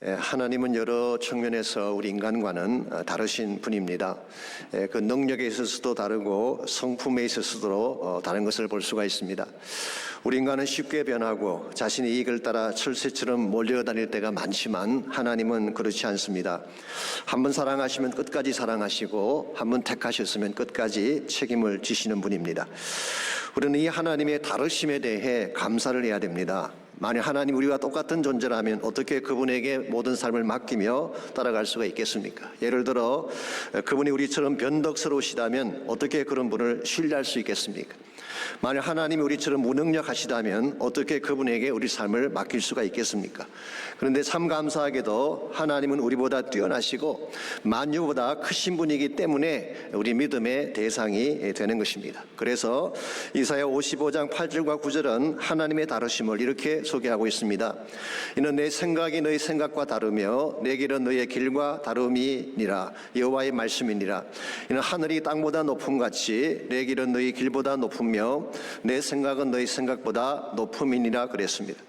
하나님은 여러 측면에서 우리 인간과는 다르신 분입니다. 그 능력에 있어서도 다르고 성품에 있어서도 다른 것을 볼 수가 있습니다. 우리 인간은 쉽게 변하고 자신의 이익을 따라 철새처럼 몰려다닐 때가 많지만 하나님은 그렇지 않습니다. 한번 사랑하시면 끝까지 사랑하시고 한번 택하셨으면 끝까지 책임을 지시는 분입니다. 우리는 이 하나님의 다르심에 대해 감사를 해야 됩니다. 만약 하나님 우리와 똑같은 존재라면 어떻게 그분에게 모든 삶을 맡기며 따라갈 수가 있겠습니까? 예를 들어 그분이 우리처럼 변덕스러우시다면 어떻게 그런 분을 신뢰할 수 있겠습니까? 만약 하나님이 우리처럼 무능력하시다면 어떻게 그분에게 우리 삶을 맡길 수가 있겠습니까? 그런데 참 감사하게도 하나님은 우리보다 뛰어나시고 만유보다 크신 분이기 때문에 우리 믿음의 대상이 되는 것입니다. 그래서 이사야 55장 8절과 9절은 하나님의 다르심을 이렇게 소개하고 있습니다. 이는 내 생각이 너희 생각과 다르며 내 길은 너희의 길과 다름이니라. 여호와의 말씀이니라. 이는 하늘이 땅보다 높음같이 내 길은 너희 길보다 높으며 내 생각은 너희 생각보다 높음이니라 그랬습니다.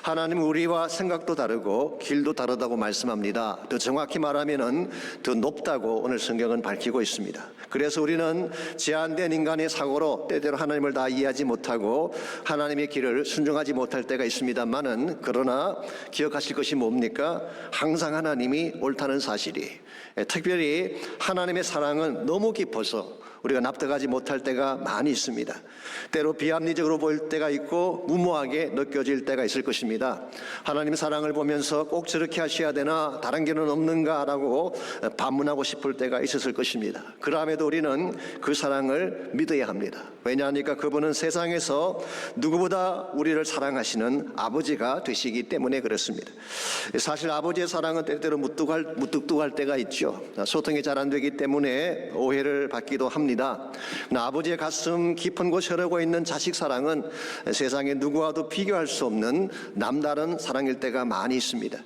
하나님은 우리와 생각도 다르고 길도 다르다고 말씀합니다. 더 정확히 말하면은 더 높다고 오늘 성경은 밝히고 있습니다. 그래서 우리는 제한된 인간의 사고로 때때로 하나님을 다 이해하지 못하고 하나님의 길을 순종하지 못할 때가 있습니다만은, 그러나 기억하실 것이 뭡니까? 항상 하나님이 옳다는 사실이, 특별히 하나님의 사랑은 너무 깊어서 우리가 납득하지 못할 때가 많이 있습니다. 때로 비합리적으로 보일 때가 있고 무모하게 느껴질 때가 있을 것입니다. 하나님 사랑을 보면서 꼭 저렇게 하셔야 되나, 다른 길은 없는가라고 반문하고 싶을 때가 있었을 것입니다. 그럼에도 우리는 그 사랑을 믿어야 합니다. 왜냐하니까 그분은 세상에서 누구보다 우리를 사랑하시는 아버지가 되시기 때문에 그렇습니다. 사실 아버지의 사랑은 때때로 무뚝뚝할 때가 있죠. 소통이 잘 안 되기 때문에 오해를 받기도 합니다. 아버지의 가슴 깊은 곳에 흐르고 있는 자식 사랑은 세상에 누구와도 비교할 수 없는 남다른 사랑일 때가 많이 있습니다.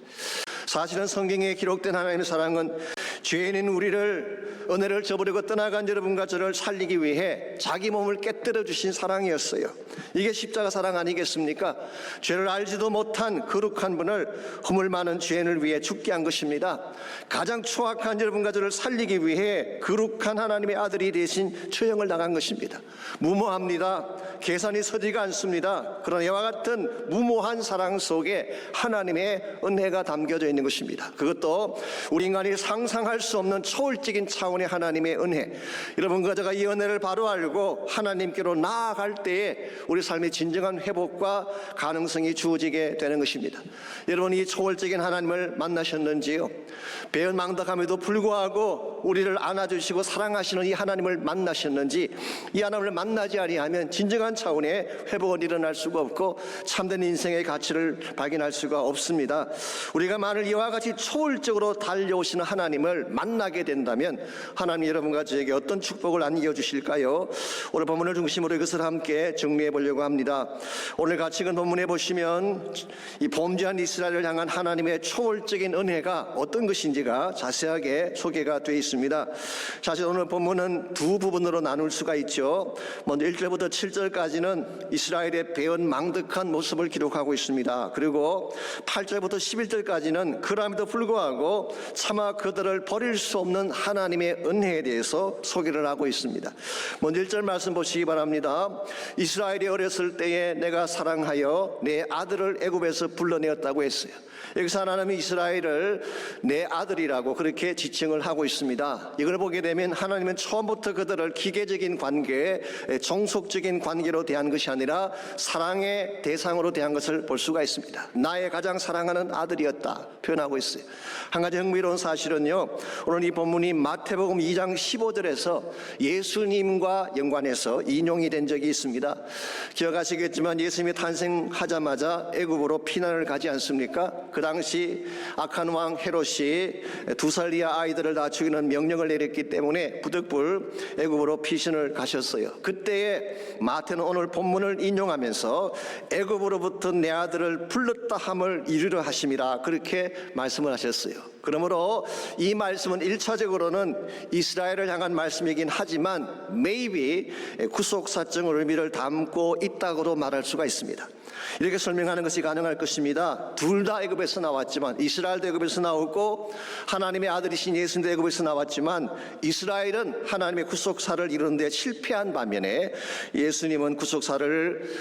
사실은 성경에 기록된 하나님의 사랑은 죄인인 우리를, 은혜를 저버리고 떠나간 여러분과 저를 살리기 위해 자기 몸을 깨뜨려 주신 사랑이었어요. 이게 십자가 사랑 아니겠습니까? 죄를 알지도 못한 거룩한 분을 허물 많은 죄인을 위해 죽게 한 것입니다. 가장 추악한 여러분과 저를 살리기 위해 거룩한 하나님의 아들이 되신 처형을 당한 것입니다. 무모합니다. 계산이 서지가 않습니다. 그러나 이와 같은 무모한 사랑 속에 하나님의 은혜가 담겨져 있는 것입니다. 그것도 우리 인간이 상상할 수 없는 초월적인 차원의 하나님의 은혜. 여러분과 제가 이 은혜를 바로 알고 하나님께로 나아갈 때에 우리 삶의 진정한 회복과 가능성이 주어지게 되는 것입니다. 여러분, 이 초월적인 하나님을 만나셨는지요? 배은망덕함에도 불구하고 우리를 안아주시고 사랑하시는 이 하나님을 만나셨는지, 이 하나님을 만나지 아니하면 진정한 차원의 회복은 일어날 수가 없고 참된 인생의 가치를 발견할 수가 없습니다. 우리가 만일 이와 같이 초월적으로 달려오시는 하나님을 만나게 된다면 하나님 여러분과 저에게 어떤 축복을 안겨주실까요? 오늘 본문을 중심으로 이것을 함께 정리해 보려고 합니다. 오늘 같이 읽은 본문에 보시면 이 범죄한 이스라엘을 향한 하나님의 초월적인 은혜가 어떤 것인지가 자세하게 소개가 되어 있습니다. 사실 오늘 본문은 두 부분으로 나눌 수가 있죠. 먼저 1절부터 7절까지는 이스라엘의 배은망덕한 모습을 기록하고 있습니다. 그리고 8절부터 11절까지는 그럼에도 불구하고 차마 그들을 버릴 수 없는 하나님의 은혜에 대해서 소개를 하고 있습니다. 먼저 1절 말씀 보시기 바랍니다. 이스라엘이 어렸을 때에 내가 사랑하여 내 아들을 애굽에서 불러내었다고 했어요. 여기서 하나님이 이스라엘을 내 아들이라고 그렇게 지칭을 하고 있습니다. 이걸 보게 되면 하나님은 처음부터 그들을 기계적인 관계, 종속적인 관계로 대한 것이 아니라 사랑의 대상으로 대한 것을 볼 수가 있습니다. 나의 가장 사랑하는 아들이었다 표현하고 있어요. 한 가지 흥미로운 사실은요, 오늘 이 본문이 마태복음 2장 15절에서 예수님과 연관해서 인용이 된 적이 있습니다. 기억하시겠지만 예수님이 탄생하자마자 애굽으로 피난을 가지 않습니까? 그 당시 악한 왕 헤롯이 2살 이하 아이들을 다 죽이는 명령을 내렸기 때문에 부득불 애굽으로 피신을 가셨어요. 그때에 마태는 오늘 본문을 인용하면서 애굽으로부터 내 아들을 불렀다 함을 이루려 하심이라 그렇게 말씀을 하셨어요. 그러므로 이 말씀은 1차적으로는 이스라엘을 향한 말씀이긴 하지만 maybe 구속사정의 의미를 담고 있다고도 말할 수가 있습니다. 이렇게 설명하는 것이 가능할 것입니다. 둘 다 애굽에서 나왔지만, 이스라엘도 애굽에서 나오고 하나님의 아들이신 예수님도 애굽에서 나왔지만, 이스라엘은 하나님의 구속사를 이루는 데 실패한 반면에 예수님은 구속사를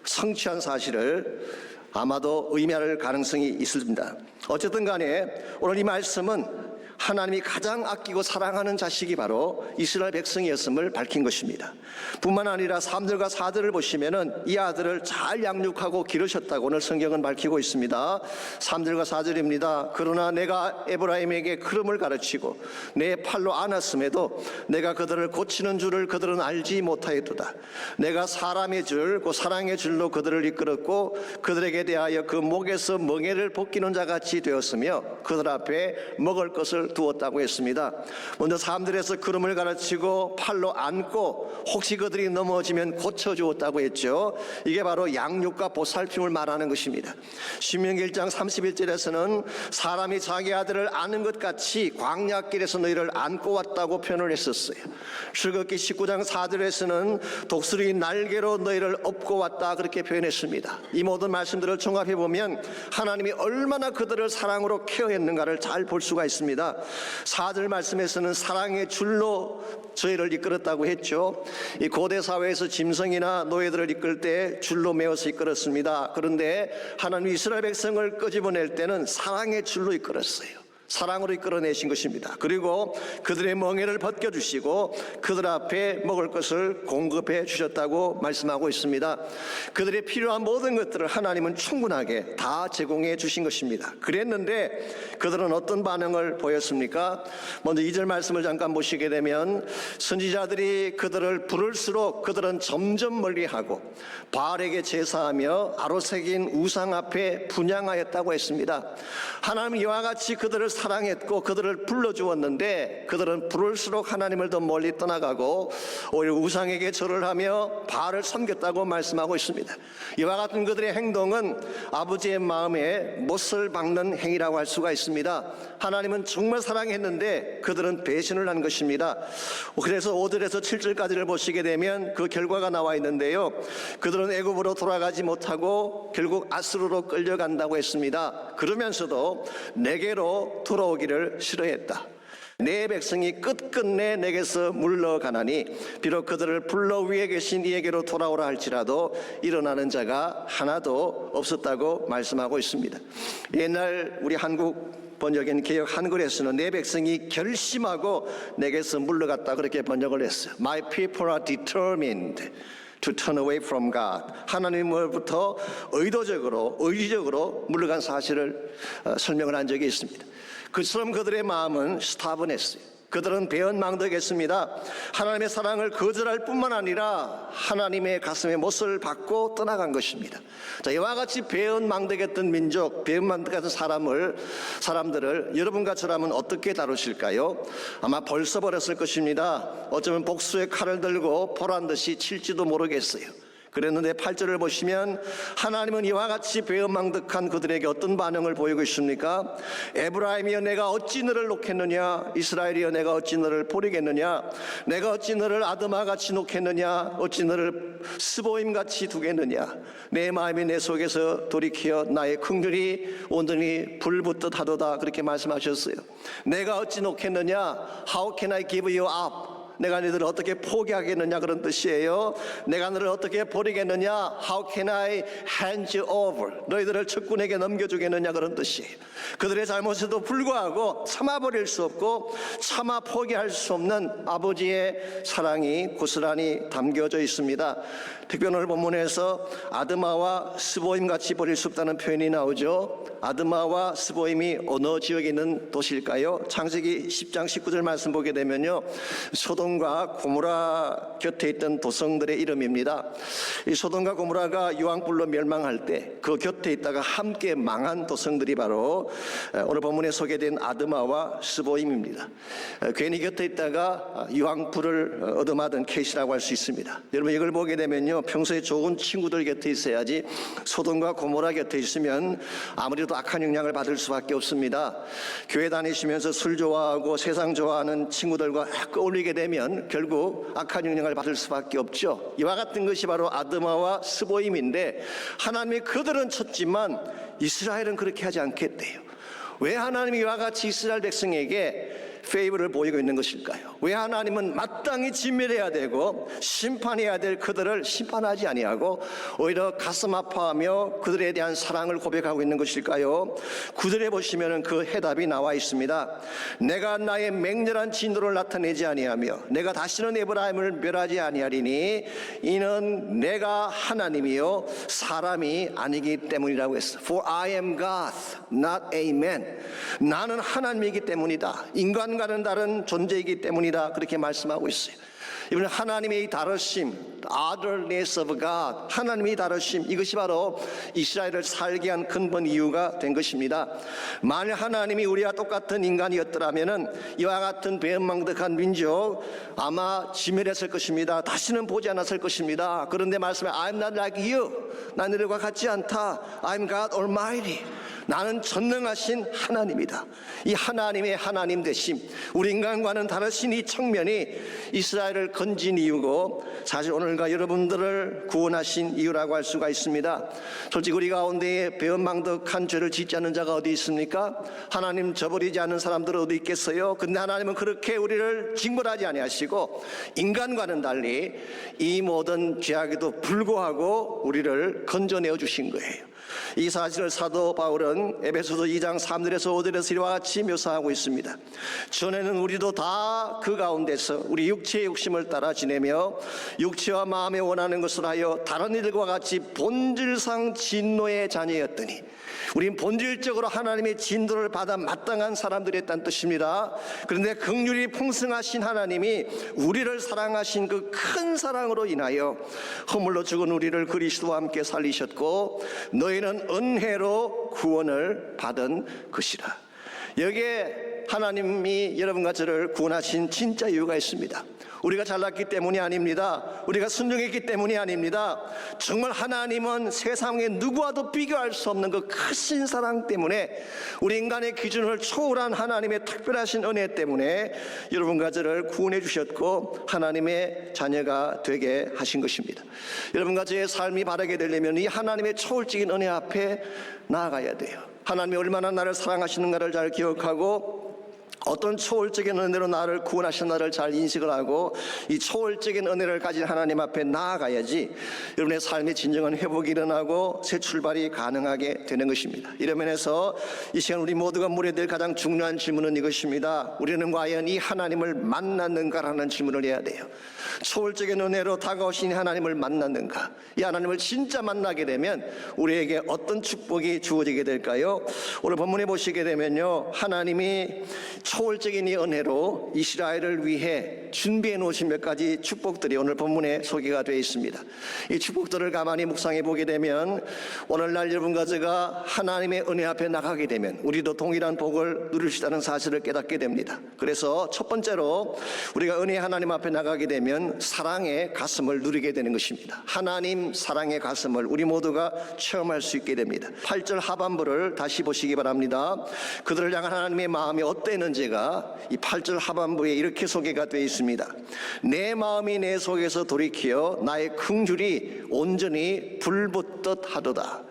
성취한 사실을 아마도 의미할 가능성이 있습니다. 어쨌든 간에 오늘 이 말씀은 하나님이 가장 아끼고 사랑하는 자식이 바로 이스라엘 백성이었음을 밝힌 것입니다. 뿐만 아니라 3절과 4절을 보시면은 이 아들을 잘 양육하고 기르셨다고 오늘 성경은 밝히고 있습니다. 3절과 4절입니다. 그러나 내가 에브라임에게 걸음을 가르치고 내 팔로 안았음에도 내가 그들을 고치는 줄을 그들은 알지 못하였도다. 내가 사람의 줄, 그 사랑의 줄로 그들을 이끌었고 그들에게 대하여 그 목에서 멍에를 벗기는 자같이 되었으며 그들 앞에 먹을 것을 두었다고 했습니다. 먼저 사람들에서 걸음을 가르치고 팔로 안고 혹시 그들이 넘어지면 고쳐주었다고 했죠. 이게 바로 양육과 보살핌을 말하는 것입니다. 신명기 1장 31절에서는 사람이 자기 아들을 아는 것 같이 광야길에서 너희를 안고 왔다고 표현을 했었어요. 출애굽기 19장 4절에서는 독수리 날개로 너희를 업고 왔다 그렇게 표현했습니다. 이 모든 말씀들을 종합해 보면 하나님이 얼마나 그들을 사랑으로 케어했는가를 잘 볼 수가 있습니다. 4절 말씀에서는 사랑의 줄로 저희를 이끌었다고 했죠. 이 고대 사회에서 짐승이나 노예들을 이끌 때 줄로 메어서 이끌었습니다. 그런데 하나님 이스라엘 백성을 끄집어낼 때는 사랑의 줄로 이끌었어요. 사랑으로 이끌어내신 것입니다. 그리고 그들의 멍에를 벗겨주시고 그들 앞에 먹을 것을 공급해 주셨다고 말씀하고 있습니다. 그들의 필요한 모든 것들을 하나님은 충분하게 다 제공해 주신 것입니다. 그랬는데 그들은 어떤 반응을 보였습니까? 먼저 2절 말씀을 잠깐 보시게 되면 선지자들이 그들을 부를수록 그들은 점점 멀리하고 바알에게 제사하며 아로새긴 우상 앞에 분향하였다고 했습니다. 하나님은 이와 같이 그들을 사랑했고 그들을 불러주었는데 그들은 부를수록 하나님을 더 멀리 떠나가고 오히려 우상에게 절을 하며 바알을 섬겼다고 말씀하고 있습니다. 이와 같은 그들의 행동은 아버지의 마음에 못을 박는 행위라고 할 수가 있습니다. 하나님은 정말 사랑했는데 그들은 배신을 한 것입니다. 그래서 5절에서 7절까지를 보시게 되면 그 결과가 나와 있는데요. 그들은 애굽으로 돌아가지 못하고 결국 아수르로 끌려간다고 했습니다. 그러면서도 내게로 돌아오기를 싫어했다. 내 백성이 끝끝내 내게서 물러가나니 비록 그들을 불러 위에 계신 이에게로 돌아오라 할지라도 일어나는 자가 하나도 없었다고 말씀하고 있습니다. 옛날 우리 한국 번역인 개역 한글에서는 내 백성이 결심하고 내게서 물러갔다 그렇게 번역을 했어요. My people are determined to turn away from God. 하나님으로부터 의지적으로 물러간 사실을 설명을 한 적이 있습니다. 그처럼 그들의 마음은 스타브했어요. 그들은 배은망덕했습니다. 하나님의 사랑을 거절할 뿐만 아니라 하나님의 가슴에 못을 박고 떠나간 것입니다. 자, 이와 같이 배은망덕했던 민족, 배은망덕했던 사람들을 여러분과 저라면 어떻게 다루실까요? 아마 벌써 버렸을 것입니다. 어쩌면 복수의 칼을 들고 보란 듯이 칠지도 모르겠어요. 그랬는데 8절을 보시면 하나님은 이와 같이 배은망덕한 그들에게 어떤 반응을 보이고 있습니까? 에브라임이여 내가 어찌 너를 놓겠느냐, 이스라엘이여 내가 어찌 너를 버리겠느냐, 내가 어찌 너를 아드마같이 놓겠느냐, 어찌 너를 스보임같이 두겠느냐, 내 마음이 내 속에서 돌이켜 나의 긍휼이 온전히 불붙듯 하도다 그렇게 말씀하셨어요. 내가 어찌 놓겠느냐, How can I give you up? 내가 너희들을 어떻게 포기하겠느냐 그런 뜻이에요. 내가 너를 어떻게 버리겠느냐, How can I hand you over? 너희들을 적군에게 넘겨주겠느냐 그런 뜻이에요. 그들의 잘못에도 불구하고 참아버릴 수 없고 참아 포기할 수 없는 아버지의 사랑이 고스란히 담겨져 있습니다. 특별히 오늘 본문에서 아드마와 스보임 같이 버릴 수 없다는 표현이 나오죠. 아드마와 스보임이 어느 지역에 있는 도시일까요? 창세기 10장 19절 말씀 보게 되면요, 소돔과 소돔과 고모라 곁에 있던 도성들의 이름입니다. 이 소돔과 고모라가 유황불로 멸망할 때 그 곁에 있다가 함께 망한 도성들이 바로 오늘 본문에 소개된 아드마와 스보임입니다. 괜히 곁에 있다가 유황불을 얻어맞은 케이스라고 할 수 있습니다. 여러분 이걸 보게 되면요, 평소에 좋은 친구들 곁에 있어야지 소돔과 고모라 곁에 있으면 아무래도 악한 영향을 받을 수밖에 없습니다. 교회 다니시면서 술 좋아하고 세상 좋아하는 친구들과 어울리게 되면 결국 악한 영향을 받을 수밖에 없죠. 이와 같은 것이 바로 아드마와 스보임인데, 하나님이 그들은 쳤지만 이스라엘은 그렇게 하지 않겠대요. 왜 하나님이 이와 같이 이스라엘 백성에게 페이버를 보이고 있는 것일까요? 왜 하나님은 마땅히 진멸해야 되고 심판해야 될 그들을 심판하지 아니하고 오히려 가슴 아파하며 그들에 대한 사랑을 고백하고 있는 것일까요? 9절에 보시면 그 해답이 나와 있습니다. 내가 나의 맹렬한 진노를 나타내지 아니하며 내가 다시는 에브라임을 멸하지 아니하리니 이는 내가 하나님이요 사람이 아니기 때문이라고 했어. For I am God, not a man. 나는 하나님이기 때문이다. 인간과는 다른 존재이기 때문이다. 그렇게 말씀하고 있어요. 이번에 하나님의 이 다르심, otherness of God, 하나님의 다르심, 이것이 바로 이스라엘을 살게 한 근본 이유가 된 것입니다. 만일 하나님이 우리와 똑같은 인간이었더라면 이와 같은 배은망덕한 민족 아마 지멸했을 것입니다. 다시는 보지 않았을 것입니다. 그런데 말씀에 I'm not like you, 난 너희들과 같지 않다. I'm God Almighty. 나는 전능하신 하나님이다. 이 하나님의 하나님 되심, 우리 인간과는 다르신 이 측면이 이스라엘을 건진 이유고 사실 오늘과 여러분들을 구원하신 이유라고 할 수가 있습니다. 솔직히 우리 가운데에 배은망덕한 죄를 짓지 않는 자가 어디 있습니까? 하나님 저버리지 않는 사람들은 어디 있겠어요? 근데 하나님은 그렇게 우리를 징벌하지 아니하시고 인간과는 달리 이 모든 죄악에도 불구하고 우리를 건져내어 주신 거예요. 이 사실을 사도 바울은 에베소서 2장 3절에서 5절에서 이와 같이 묘사하고 있습니다. 전에는 우리도 다 그 가운데서 우리 육체의 욕심을 따라 지내며 육체와 마음에 원하는 것을 하여 다른 이들과 같이 본질상 진노의 자녀였더니, 우린 본질적으로 하나님의 진노를 받아 마땅한 사람들이었다는 뜻입니다. 그런데 긍휼이 풍성하신 하나님이 우리를 사랑하신 그 큰 사랑으로 인하여 허물로 죽은 우리를 그리스도와 함께 살리셨고 너희는 은혜로 구원을 받은 것이라. 여기에 하나님이 여러분과 저를 구원하신 진짜 이유가 있습니다. 우리가 잘났기 때문이 아닙니다. 우리가 순종했기 때문이 아닙니다. 정말 하나님은 세상에 누구와도 비교할 수 없는 그 크신 사랑 때문에, 우리 인간의 기준을 초월한 하나님의 특별하신 은혜 때문에 여러분과 저를 구원해 주셨고 하나님의 자녀가 되게 하신 것입니다. 여러분과 저의 삶이 바르게 되려면 이 하나님의 초월적인 은혜 앞에 나아가야 돼요. 하나님이 얼마나 나를 사랑하시는가를 잘 기억하고 어떤 초월적인 은혜로 나를 구원하신 나를 잘 인식을 하고 이 초월적인 은혜를 가진 하나님 앞에 나아가야지 여러분의 삶의 진정한 회복이 일어나고 새 출발이 가능하게 되는 것입니다. 이런 면에서 이 시간 우리 모두가 물어야 될 가장 중요한 질문은 이것입니다. 우리는 과연 이 하나님을 만났는가라는 질문을 해야 돼요. 초월적인 은혜로 다가오신 하나님을 만났는가? 이 하나님을 진짜 만나게 되면 우리에게 어떤 축복이 주어지게 될까요? 오늘 본문에 보시게 되면요, 하나님이 초월적인 이 은혜로 이스라엘을 위해 준비해 놓으신 몇 가지 축복들이 오늘 본문에 소개가 되어 있습니다. 이 축복들을 가만히 묵상해 보게 되면 오늘날 여러분과 제가 하나님의 은혜 앞에 나가게 되면 우리도 동일한 복을 누릴 수 있다는 사실을 깨닫게 됩니다. 그래서 첫 번째로 우리가 은혜의 하나님 앞에 나가게 되면 사랑의 가슴을 누리게 되는 것입니다. 하나님 사랑의 가슴을 우리 모두가 체험할 수 있게 됩니다. 8절 하반부를 다시 보시기 바랍니다. 그들을 향한 하나님의 마음이 어땠는지가 이 8절 하반부에 이렇게 소개가 되어 있습니다. 내 마음이 내 속에서 돌이켜 나의 긍휼이 온전히 불붙듯 하도다.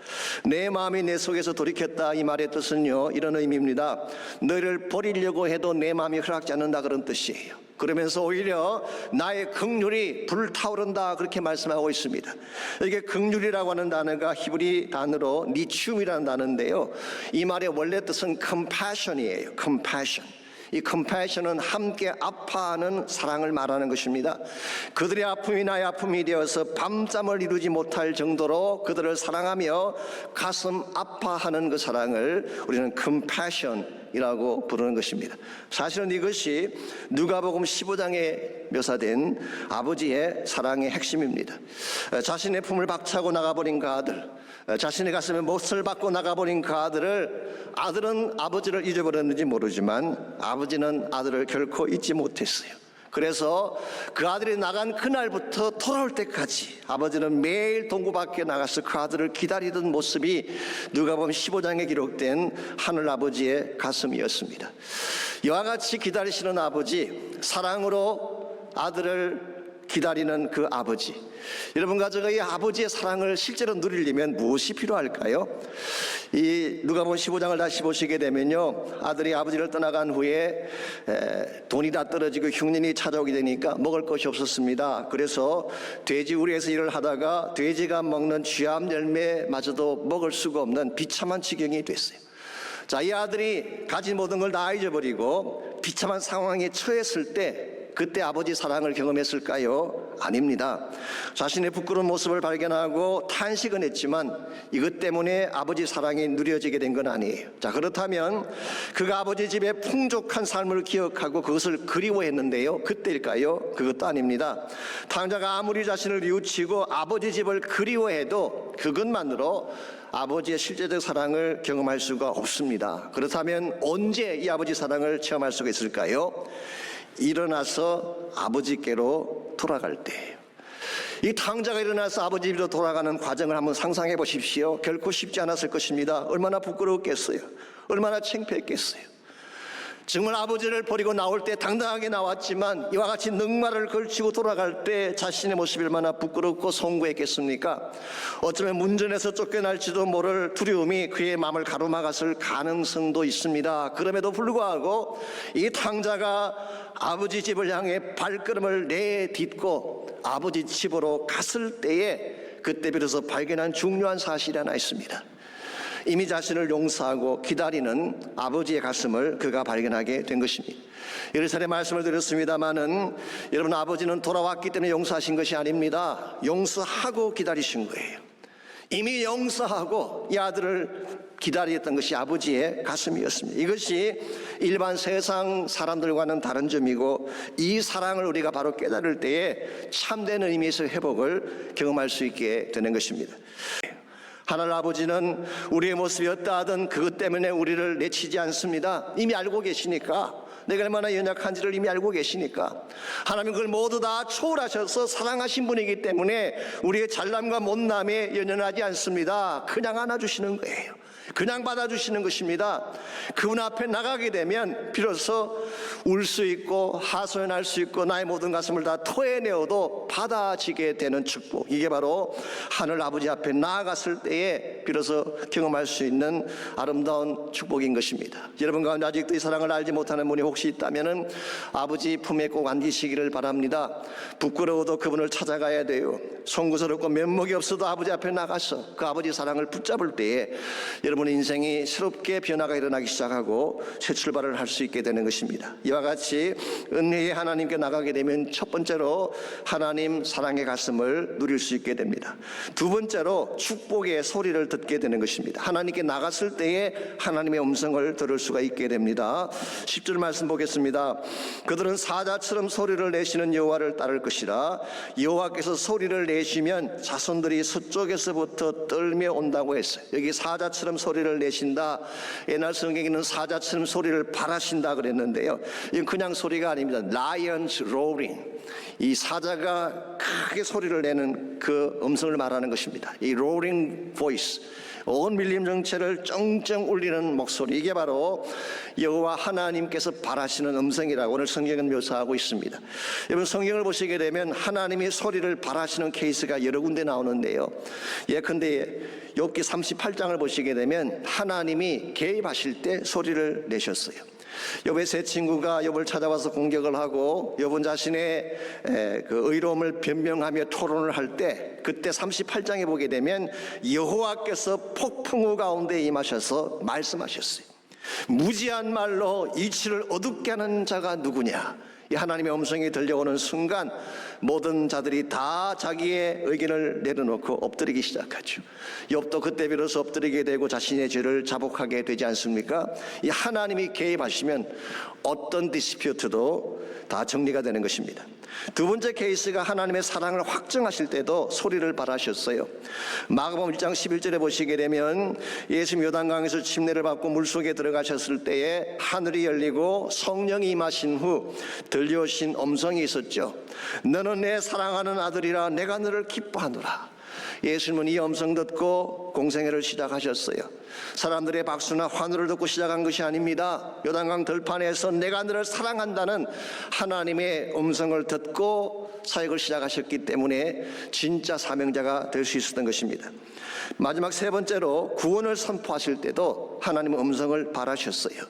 내 마음이 내 속에서 돌이켰다, 이 말의 뜻은요, 이런 의미입니다. 너희를 버리려고 해도 내 마음이 허락지 않는다, 그런 뜻이에요. 그러면서 오히려 나의 긍휼이 불타오른다, 그렇게 말씀하고 있습니다. 이게 긍휼이라고 하는 단어가 히브리 단어로 니춤이라는 단어인데요, 이 말의 원래 뜻은 compassion이에요. compassion. 이 compassion은 함께 아파하는 사랑을 말하는 것입니다. 그들의 아픔이 나의 아픔이 되어서 밤잠을 이루지 못할 정도로 그들을 사랑하며 가슴 아파하는 그 사랑을 우리는 compassion, 이라고 부르는 것입니다. 사실은 이것이 누가복음 15장에 묘사된 아버지의 사랑의 핵심입니다. 자신의 품을 박차고 나가버린 그 아들, 자신의 가슴에 못을 박고 나가버린 그 아들은 아버지를 잊어버렸는지 모르지만 아버지는 아들을 결코 잊지 못했어요. 그래서 그 아들이 나간 그날부터 돌아올 때까지 아버지는 매일 동구 밖에 나가서 그 아들을 기다리던 모습이 누가복음 15장에 기록된 하늘아버지의 가슴이었습니다. 이와 같이 기다리시는 아버지, 사랑으로 아들을 기다리는 그 아버지, 여러분 가족과 이 아버지의 사랑을 실제로 누리려면 무엇이 필요할까요? 이 누가복음 15장을 다시 보시게 되면요, 아들이 아버지를 떠나간 후에 돈이 다 떨어지고 흉년이 찾아오게 되니까 먹을 것이 없었습니다. 그래서 돼지 우리에서 일을 하다가 돼지가 먹는 쥐암 열매마저도 먹을 수가 없는 비참한 지경이 됐어요. 자, 이 아들이 가진 모든 걸 다 잊어버리고 비참한 상황에 처했을 때 그때 아버지 사랑을 경험했을까요? 아닙니다. 자신의 부끄러운 모습을 발견하고 탄식은 했지만 이것 때문에 아버지 사랑이 누려지게 된 건 아니에요. 자, 그렇다면 그가 아버지 집의 풍족한 삶을 기억하고 그것을 그리워했는데요, 그때일까요? 그것도 아닙니다. 탕자가 아무리 자신을 뉘우치고 아버지 집을 그리워해도 그것만으로 아버지의 실제적 사랑을 경험할 수가 없습니다. 그렇다면 언제 이 아버지 사랑을 체험할 수가 있을까요? 일어나서 아버지께로 돌아갈 때예요. 이 탕자가 일어나서 아버지 집으로 돌아가는 과정을 한번 상상해 보십시오. 결코 쉽지 않았을 것입니다. 얼마나 부끄러웠겠어요. 얼마나 창피했겠어요. 정말 아버지를 버리고 나올 때 당당하게 나왔지만 이와 같이 넉마를 걸치고 돌아갈 때 자신의 모습이 얼마나 부끄럽고 송구했겠습니까? 어쩌면 문전에서 쫓겨날지도 모를 두려움이 그의 마음을 가로막았을 가능성도 있습니다. 그럼에도 불구하고 이 탕자가 아버지 집을 향해 발걸음을 내딛고 아버지 집으로 갔을 때에 그때 비로소 발견한 중요한 사실이 하나 있습니다. 이미 자신을 용서하고 기다리는 아버지의 가슴을 그가 발견하게 된 것입니다. 여러 차례 말씀을 드렸습니다마는 여러분, 아버지는 돌아왔기 때문에 용서하신 것이 아닙니다. 용서하고 기다리신 거예요. 이미 용서하고 이 아들을 기다렸던 것이 아버지의 가슴이었습니다. 이것이 일반 세상 사람들과는 다른 점이고 이 사랑을 우리가 바로 깨달을 때에 참된 의미에서 회복을 경험할 수 있게 되는 것입니다. 하늘 아버지는 우리의 모습이 어떠하든 그것 때문에 우리를 내치지 않습니다. 이미 알고 계시니까, 내가 얼마나 연약한지를 이미 알고 계시니까 하나님 그걸 모두 다 초월하셔서 사랑하신 분이기 때문에 우리의 잘남과 못남에 연연하지 않습니다. 그냥 안아주시는 거예요. 그냥 받아주시는 것입니다. 그분 앞에 나가게 되면 비로소 울 수 있고 하소연할 수 있고 나의 모든 가슴을 다 토해내어도 받아지게 되는 축복, 이게 바로 하늘 아버지 앞에 나아갔을 때에 비로소 경험할 수 있는 아름다운 축복인 것입니다. 여러분 가운데 아직도 이 사랑을 알지 못하는 분이 혹시 있다면 아버지 품에 꼭 안기시기를 바랍니다. 부끄러워도 그분을 찾아가야 돼요. 송구스럽고 면목이 없어도 아버지 앞에 나가서 그 아버지 사랑을 붙잡을 때에 여러분의 인생이 새롭게 변화가 일어나기 시작하고 새 출발을 할 수 있게 되는 것입니다. 이와 같이 은혜의 하나님께 나가게 되면 첫 번째로 하나님 사랑의 가슴을 누릴 수 있게 됩니다. 두 번째로 축복의 소리를 듣게 되는 것입니다. 하나님께 나갔을 때에 하나님의 음성을 들을 수가 있게 됩니다. 10절 말씀 보겠습니다. 그들은 사자처럼 소리를 내시는 여호와를 따를 것이라. 여호와께서 소리를 내시면 자손들이 서쪽에서부터 떨며 온다고 했어요. 여기 사자처럼 소리를 내신다, 옛날 성경에는 사자처럼 소리를 발하신다 그랬는데요, 이건 그냥 소리가 아닙니다. Lions roaring, 이 사자가 크게 소리를 내는 그 음성을 말하는 것입니다. 이 roaring voice, 온 밀림 전체를 쩡쩡 울리는 목소리, 이게 바로 여호와 하나님께서 발하시는 음성이라고 오늘 성경은 묘사하고 있습니다. 여러분, 성경을 보시게 되면 하나님이 소리를 발하시는 케이스가 여러 군데 나오는데요, 예컨대 욥기 38장을 보시게 되면 하나님이 개입하실 때 소리를 내셨어요. 욥의 세 친구가 욥을 찾아와서 공격을 하고 욥은 자신의 그 의로움을 변명하며 토론을 할 때, 그때 38장에 보게 되면 여호와께서 폭풍우 가운데 임하셔서 말씀하셨어요. 무지한 말로 이치를 어둡게 하는 자가 누구냐, 이 하나님의 음성이 들려오는 순간 모든 자들이 다 자기의 의견을 내려놓고 엎드리기 시작하죠. 욥도 그때 비로소 엎드리게 되고 자신의 죄를 자복하게 되지 않습니까? 이 하나님이 개입하시면 어떤 디스퓨트도 다 정리가 되는 것입니다. 두 번째 케이스가 하나님의 사랑을 확증하실 때도 소리를 발하셨어요. 마가복음 1장 11절에 보시게 되면 예수님 요단강에서 침례를 받고 물속에 들어가셨을 때에 하늘이 열리고 성령이 임하신 후 들려오신 음성이 있었죠. 너는 내 사랑하는 아들이라 내가 너를 기뻐하노라. 예수님은 이 음성 듣고 공생애를 시작하셨어요. 사람들의 박수나 환호를 듣고 시작한 것이 아닙니다. 요단강 들판에서 내가 너를 사랑한다는 하나님의 음성을 듣고 사역을 시작하셨기 때문에 진짜 사명자가 될 수 있었던 것입니다. 마지막 세 번째로 구원을 선포하실 때도 하나님의 음성을 발하셨어요.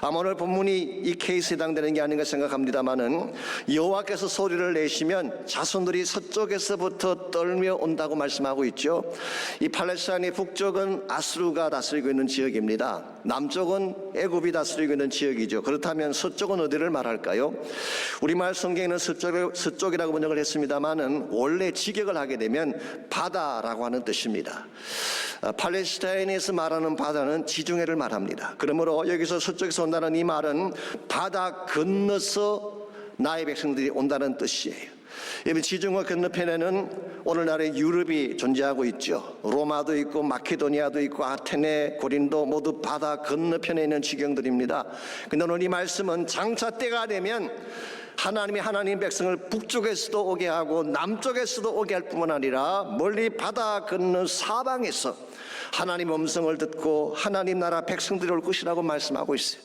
아마 오늘 본문이 이 케이스에 해당되는 게 아닌가 생각합니다마는 여호와께서 소리를 내시면 자손들이 서쪽에서부터 떨며 온다고 말씀하고 있죠. 이 팔레스타인의 북쪽은 아수르가 다스리고 있는 지역입니다. 남쪽은 애굽이 다스리고 있는 지역이죠. 그렇다면 서쪽은 어디를 말할까요? 우리말 성경에는 서쪽이라고 번역을 했습니다마는 원래 직역을 하게 되면 바다라고 하는 뜻입니다. 팔레스타인에서 말하는 바다는 지중해를 말합니다. 그러므로 여기서 서쪽에서 온다는 이 말은 바다 건너서 나의 백성들이 온다는 뜻이에요. 지중해 건너편에는 오늘날의 유럽이 존재하고 있죠. 로마도 있고 마케도니아도 있고 아테네, 고린도 모두 바다 건너편에 있는 지경들입니다. 근데 오늘 이 말씀은 장차 때가 되면 하나님이 하나님 백성을 북쪽에서도 오게 하고 남쪽에서도 오게 할 뿐만 아니라 멀리 바다 건너 사방에서 하나님 음성을 듣고 하나님 나라 백성들이 올 것이라고 말씀하고 있어요.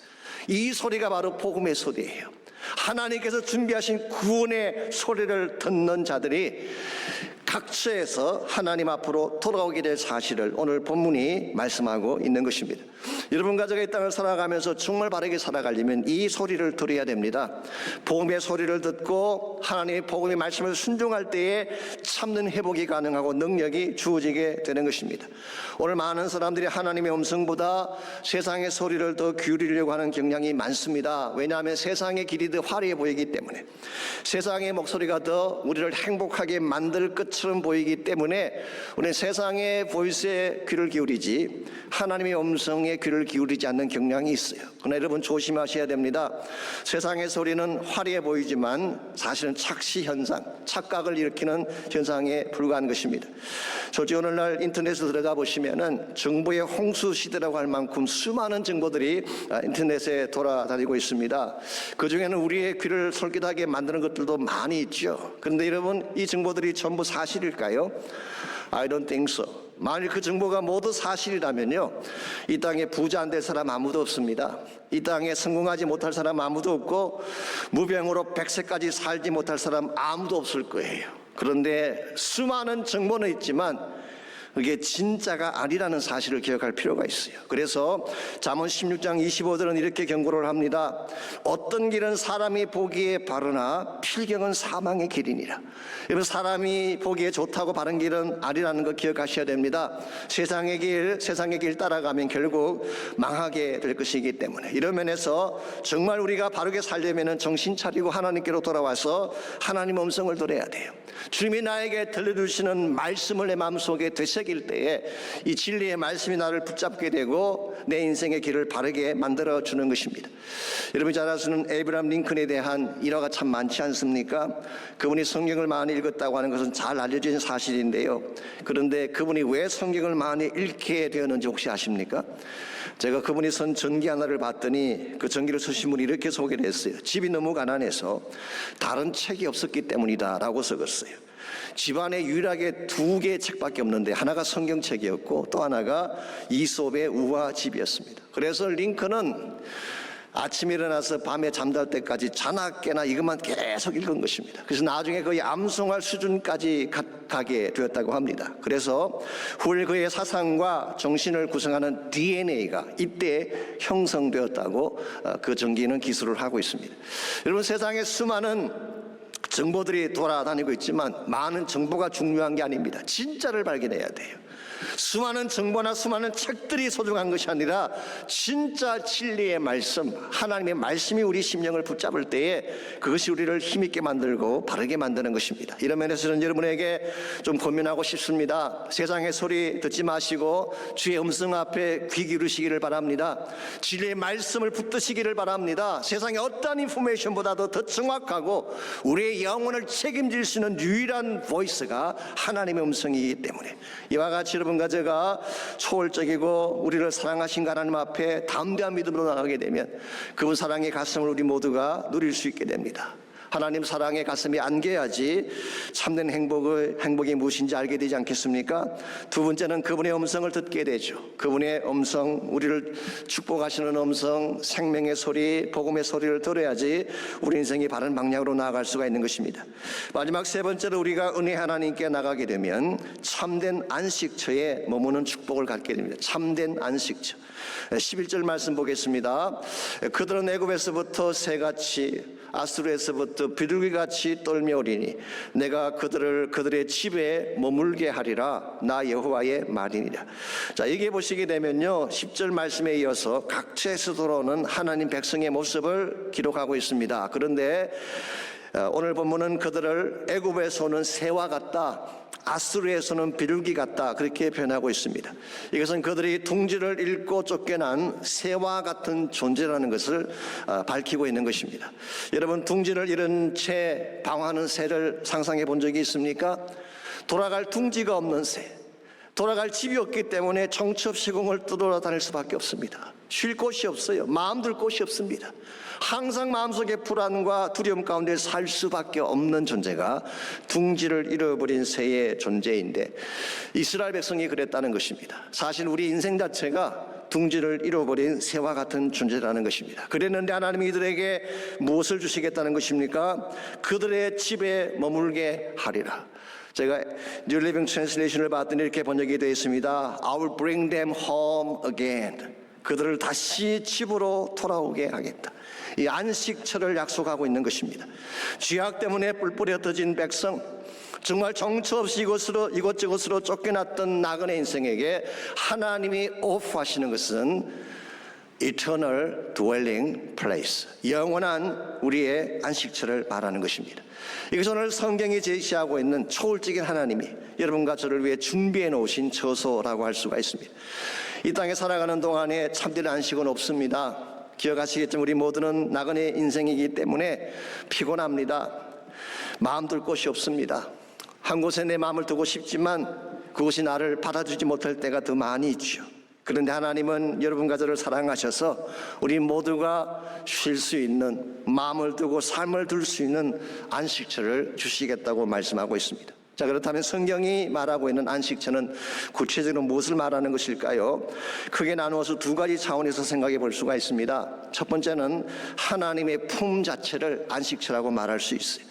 이 소리가 바로 복음의 소리예요. 하나님께서 준비하신 구원의 소리를 듣는 자들이 각처에서 하나님 앞으로 돌아오게 될 사실을 오늘 본문이 말씀하고 있는 것입니다. 여러분 가족의 땅을 살아가면서 정말 바르게 살아가려면 이 소리를 들어야 됩니다. 복음의 소리를 듣고 하나님의 복음의 말씀을 순종할 때에 참는 회복이 가능하고 능력이 주어지게 되는 것입니다. 오늘 많은 사람들이 하나님의 음성보다 세상의 소리를 더 기울이려고 하는 경향이 많습니다. 왜냐하면 세상의 길이 더 화려해 보이기 때문에, 세상의 목소리가 더 우리를 행복하게 만들 것처럼 보이기 때문에 우리는 세상의 보이스에 귀를 기울이지 하나님의 음성에 귀를 기울이지 않는 경향이 있어요. 그러나 여러분 조심하셔야 됩니다. 세상의 소리는 화려해 보이지만 사실은 착시 현상, 착각을 일으키는 현상에 불과한 것입니다. 솔직히 오늘날 인터넷에 들어가 보시면은 정보의 홍수 시대라고 할 만큼 수많은 정보들이 인터넷에 돌아다니고 있습니다. 그 중에는 우리의 귀를 솔깃하게 만드는 것들도 많이 있죠. 그런데 여러분, 이 정보들이 전부 사실일까요? I don't think so. 만일 그 정보가 모두 사실이라면요, 이 땅에 부자 안 될 사람 아무도 없습니다. 이 땅에 성공하지 못할 사람 아무도 없고 무병으로 100세까지 살지 못할 사람 아무도 없을 거예요. 그런데 수많은 정보는 있지만 그게 진짜가 아니라는 사실을 기억할 필요가 있어요. 그래서 잠언 16장 25절은 이렇게 경고를 합니다. 어떤 길은 사람이 보기에 바르나 필경은 사망의 길이니라. 여러분, 사람이 보기에 좋다고 바른 길은 아니라는 거 기억하셔야 됩니다. 세상의 길 따라가면 결국 망하게 될 것이기 때문에, 이런 면에서 정말 우리가 바르게 살려면 정신 차리고 하나님께로 돌아와서 하나님 음성을 들어야 돼요. 주님이 나에게 들려주시는 말씀을 내 마음속에 되새길 때에 이 진리의 말씀이 나를 붙잡게 되고 내 인생의 길을 바르게 만들어주는 것입니다. 여러분이 잘 아시는 에이브라함 링컨에 대한 일화가 참 많지 않습니까? 그분이 성경을 많이 읽었다고 하는 것은 잘 알려진 사실인데요. 그런데 그분이 왜 성경을 많이 읽게 되었는지 혹시 아십니까? 제가 그분이 쓴 전기 하나를 봤더니 그 전기를 쓰신 분이 이렇게 소개를 했어요. 집이 너무 가난해서 다른 책이 없었기 때문이다 라고 적었어요. 집안에 유일하게 2개의 책밖에 없는데 하나가 성경책이었고 또 하나가 이솝의 우화집이었습니다. 그래서 링컨은 아침에 일어나서 밤에 잠잘 때까지 자나 깨나 이것만 계속 읽은 것입니다. 그래서 나중에 거의 암송할 수준까지 가게 되었다고 합니다. 그래서 후일 그의 사상과 정신을 구성하는 DNA가 이때 형성되었다고 그 전기는 기술을 하고 있습니다. 여러분, 세상에 수많은 정보들이 돌아다니고 있지만 많은 정보가 중요한 게 아닙니다. 진짜를 발견해야 돼요. 수많은 정보나 수많은 책들이 소중한 것이 아니라 진짜 진리의 말씀, 하나님의 말씀이 우리 심령을 붙잡을 때에 그것이 우리를 힘있게 만들고 바르게 만드는 것입니다. 이런 면에서 저는 여러분에게 좀 고민하고 싶습니다. 세상의 소리 듣지 마시고 주의 음성 앞에 귀 기울이시기를 바랍니다. 진리의 말씀을 붙드시기를 바랍니다. 세상의 어떠한 인포메이션보다도 더 정확하고 우리의 영혼을 책임질 수 있는 유일한 보이스가 하나님의 음성이기 때문에 이와 같이 여러분과 제가 초월적이고 우리를 사랑하신 하나님 앞에 담대한 믿음으로 나가게 되면 그분 사랑의 가슴을 우리 모두가 누릴 수 있게 됩니다. 하나님 사랑의 가슴이 안겨야지 참된 행복이 무엇인지 알게 되지 않겠습니까? 두 번째는 그분의 음성을 듣게 되죠. 그분의 음성, 우리를 축복하시는 음성, 생명의 소리, 복음의 소리를 들어야지 우리 인생이 바른 방향으로 나아갈 수가 있는 것입니다. 마지막 세 번째로 우리가 은혜 하나님께 나가게 되면 참된 안식처에 머무는 축복을 갖게 됩니다. 참된 안식처. 11절 말씀 보겠습니다. 그들은 애굽에서부터 새같이 아수르에서부터 비둘기같이 떨며오리니 내가 그들의 집에 머물게 하리라. 나 여호와의 말이니라. 자, 여기 보시게 되면요 10절 말씀에 이어서 각처에서 돌아오는 하나님 백성의 모습을 기록하고 있습니다. 그런데 오늘 본문은 그들을 애굽에서 오는 새와 같다, 아수르에서는 비둘기 같다, 그렇게 표현하고 있습니다. 이것은 그들이 둥지를 잃고 쫓겨난 새와 같은 존재라는 것을 밝히고 있는 것입니다. 여러분, 둥지를 잃은 채 방황하는 새를 상상해 본 적이 있습니까? 돌아갈 둥지가 없는 새, 돌아갈 집이 없기 때문에 정처 없이 공을 떠돌아다닐 수밖에 없습니다. 쉴 곳이 없어요. 마음 둘 곳이 없습니다. 항상 마음속에 불안과 두려움 가운데 살 수밖에 없는 존재가 둥지를 잃어버린 새의 존재인데 이스라엘 백성이 그랬다는 것입니다. 사실 우리 인생 자체가 둥지를 잃어버린 새와 같은 존재라는 것입니다. 그랬는데 하나님이 이들에게 무엇을 주시겠다는 것입니까? 그들의 집에 머물게 하리라. 제가 New Living Translation을 봤더니 이렇게 번역이 되어 있습니다. I will bring them home again. 그들을 다시 집으로 돌아오게 하겠다. 이 안식처를 약속하고 있는 것입니다. 죄악 때문에 뿔뿔이 흩어진 백성, 정말 정처 없이 이곳저곳으로 쫓겨났던 나그네 인생에게 하나님이 오프하시는 것은 Eternal Dwelling Place, 영원한 우리의 안식처를 말하는 것입니다. 이것은 오늘 성경이 제시하고 있는 초월적인 하나님이 여러분과 저를 위해 준비해 놓으신 처소라고 할 수가 있습니다. 이 땅에 살아가는 동안에 참된 안식은 없습니다. 기억하시겠지만 우리 모두는 나그네 인생이기 때문에 피곤합니다. 마음 둘 곳이 없습니다. 한 곳에 내 마음을 두고 싶지만 그곳이 나를 받아주지 못할 때가 더 많이 있죠. 그런데 하나님은 여러분과 저를 사랑하셔서 우리 모두가 쉴 수 있는, 마음을 두고 삶을 둘 수 있는 안식처를 주시겠다고 말씀하고 있습니다. 자, 그렇다면 성경이 말하고 있는 안식처는 구체적으로 무엇을 말하는 것일까요? 크게 나누어서 두 가지 차원에서 생각해 볼 수가 있습니다. 첫 번째는 하나님의 품 자체를 안식처라고 말할 수 있어요.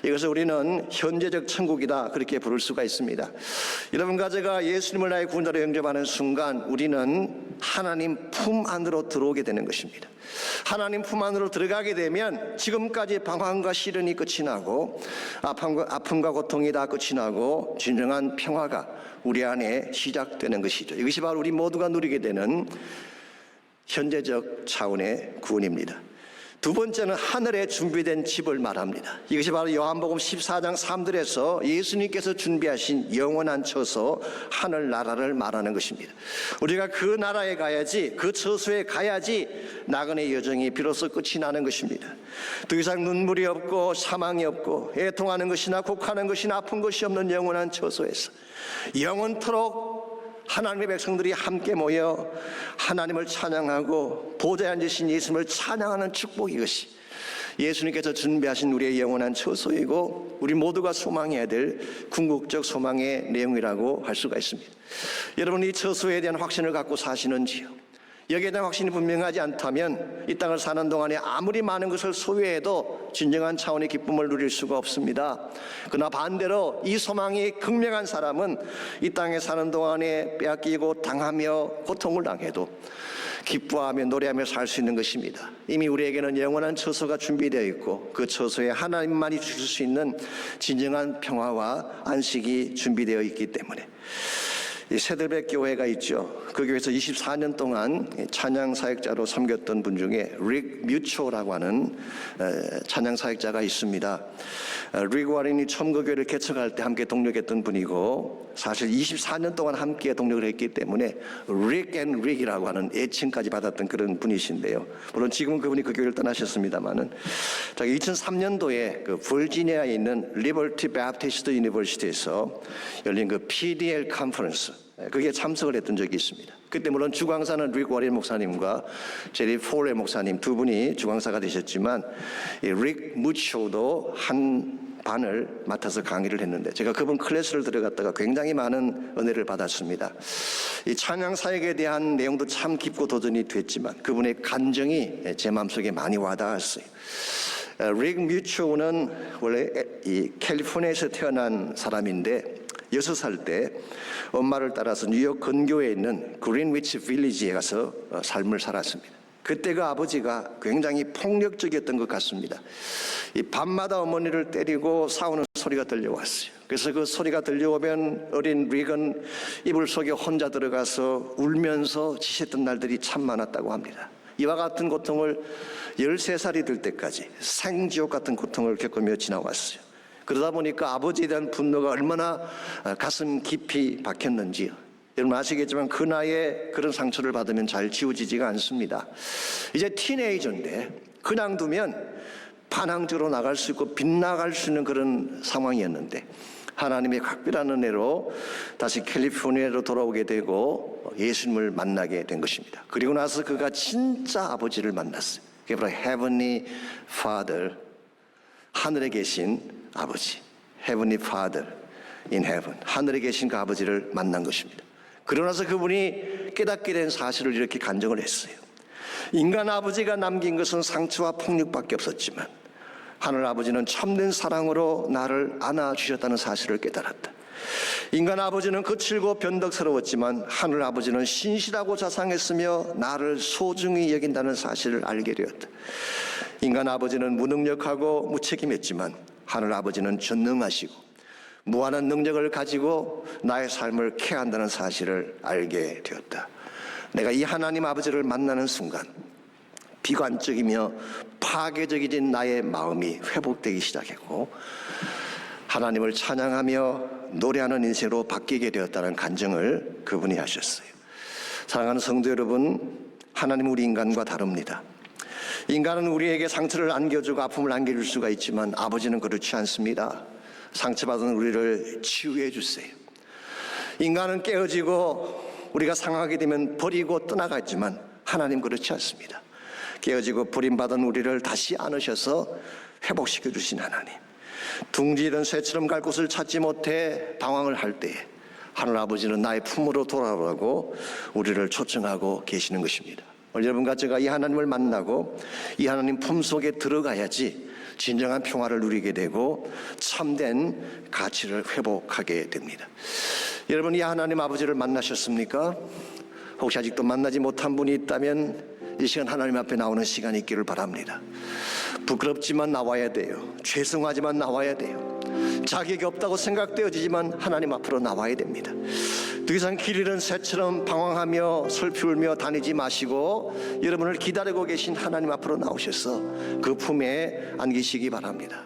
이것을 우리는 현재적 천국이다, 그렇게 부를 수가 있습니다. 여러분과 제가 예수님을 나의 구원자로 영접하는 순간 우리는 하나님 품 안으로 들어오게 되는 것입니다. 하나님 품 안으로 들어가게 되면 지금까지 방황과 시련이 끝이 나고 아픔과 고통이 다 끝이 나고 진정한 평화가 우리 안에 시작되는 것이죠. 이것이 바로 우리 모두가 누리게 되는 현재적 차원의 구원입니다. 두 번째는 하늘에 준비된 집을 말합니다. 이것이 바로 요한복음 14장 3절에서 예수님께서 준비하신 영원한 처소, 하늘나라를 말하는 것입니다. 우리가 그 나라에 가야지, 그 처소에 가야지 나그네 여정이 비로소 끝이 나는 것입니다. 더 이상 눈물이 없고 사망이 없고 애통하는 것이나 곡하는 것이나 아픈 것이 없는 영원한 처소에서 영원토록 하나님의 백성들이 함께 모여 하나님을 찬양하고 보좌에 앉으신 예수님을 찬양하는 축복, 이것이 예수님께서 준비하신 우리의 영원한 처소이고 우리 모두가 소망해야 될 궁극적 소망의 내용이라고 할 수가 있습니다. 여러분, 이 처소에 대한 확신을 갖고 사시는지요? 여기에 대한 확신이 분명하지 않다면 이 땅을 사는 동안에 아무리 많은 것을 소유해도 진정한 차원의 기쁨을 누릴 수가 없습니다. 그러나 반대로 이 소망이 극명한 사람은 이 땅에 사는 동안에 빼앗기고 당하며 고통을 당해도 기뻐하며 노래하며 살 수 있는 것입니다. 이미 우리에게는 영원한 처소가 준비되어 있고 그 처소에 하나님만이 주실 수 있는 진정한 평화와 안식이 준비되어 있기 때문에 이 세들백 교회가 있죠. 그 교회에서 24년 동안 찬양 사역자로 섬겼던 분 중에 릭 뮤초라고 하는 찬양 사역자가 있습니다. 릭 워렌이 처음 그 교회를 개척할 때 함께 동력했던 분이고, 사실 24년 동안 함께 동력을 했기 때문에 릭 앤 릭이라고 하는 애칭까지 받았던 그런 분이신데요. 물론 지금은 그분이 그 교회를 떠나셨습니다만은, 2003년도에 그 버지니아에 있는 리버티 배프티스트 유니버시티에서 열린 그 PDL 컨퍼런스, 거기에 참석을 했던 적이 있습니다. 그때 물론 주광사는 릭 워렌 목사님과 제리 폴레 목사님 두 분이 주광사가 되셨지만, 이 릭 무초도 한 반을 맡아서 강의를 했는데, 제가 그분 클래스를 들어갔다가 굉장히 많은 은혜를 받았습니다. 이 찬양 사역에 대한 내용도 참 깊고 도전이 됐지만 그분의 간정이 제 마음속에 많이 와닿았어요. 릭 뮤초는 원래 이 캘리포니아에서 태어난 사람인데 6살 때 엄마를 따라서 뉴욕 근교에 있는 그린위치 빌리지에 가서 삶을 살았습니다. 그때 그 아버지가 굉장히 폭력적이었던 것 같습니다. 이 밤마다 어머니를 때리고 싸우는 소리가 들려왔어요. 그래서 그 소리가 들려오면 어린 릭은 이불 속에 혼자 들어가서 울면서 지쳤던 날들이 참 많았다고 합니다. 이와 같은 고통을 13살이 될 때까지 생지옥 같은 고통을 겪으며 지나왔어요. 그러다 보니까 아버지에 대한 분노가 얼마나 가슴 깊이 박혔는지요. 여러분 아시겠지만 그 나이에 그런 상처를 받으면 잘 지워지지가 않습니다. 이제 티네이저인데 그냥 두면 반항적으로 나갈 수 있고 빗나갈 수 있는 그런 상황이었는데, 하나님의 각별한 은혜로 다시 캘리포니아로 돌아오게 되고 예수님을 만나게 된 것입니다. 그리고 나서 그가 진짜 아버지를 만났어요. 그게 바로 Heavenly Father, 하늘에 계신 아버지, Heavenly Father in Heaven, 하늘에 계신 그 아버지를 만난 것입니다. 그러고 나서 그분이 깨닫게 된 사실을 이렇게 간증을 했어요. 인간 아버지가 남긴 것은 상처와 폭력밖에 없었지만 하늘 아버지는 참된 사랑으로 나를 안아주셨다는 사실을 깨달았다. 인간 아버지는 거칠고 변덕스러웠지만 하늘 아버지는 신실하고 자상했으며 나를 소중히 여긴다는 사실을 알게 되었다. 인간 아버지는 무능력하고 무책임했지만 하늘 아버지는 전능하시고 무한한 능력을 가지고 나의 삶을 케어한다는 사실을 알게 되었다. 내가 이 하나님 아버지를 만나는 순간 비관적이며 파괴적이진 나의 마음이 회복되기 시작했고 하나님을 찬양하며 노래하는 인생으로 바뀌게 되었다는 간증을 그분이 하셨어요. 사랑하는 성도 여러분, 하나님은 우리 인간과 다릅니다. 인간은 우리에게 상처를 안겨주고 아픔을 안겨줄 수가 있지만 아버지는 그렇지 않습니다. 상처받은 우리를 치유해 주세요. 인간은 깨어지고 우리가 상하게 되면 버리고 떠나가지만 하나님 그렇지 않습니다. 깨어지고 버림받은 우리를 다시 안으셔서 회복시켜 주신 하나님, 둥지던 새처럼 갈 곳을 찾지 못해 방황을 할 때에 하늘 아버지는 나의 품으로 돌아오라고 우리를 초청하고 계시는 것입니다. 오늘 여러분과 제가 이 하나님을 만나고 이 하나님 품 속에 들어가야지 진정한 평화를 누리게 되고 참된 가치를 회복하게 됩니다. 여러분, 이 하나님 아버지를 만나셨습니까? 혹시 아직도 만나지 못한 분이 있다면 이 시간 하나님 앞에 나오는 시간이 있기를 바랍니다. 부끄럽지만 나와야 돼요. 죄송하지만 나와야 돼요. 자격이 없다고 생각되어지지만 하나님 앞으로 나와야 됩니다. 더 이상 길 잃은 새처럼 방황하며 슬피 울며 다니지 마시고 여러분을 기다리고 계신 하나님 앞으로 나오셔서 그 품에 안기시기 바랍니다.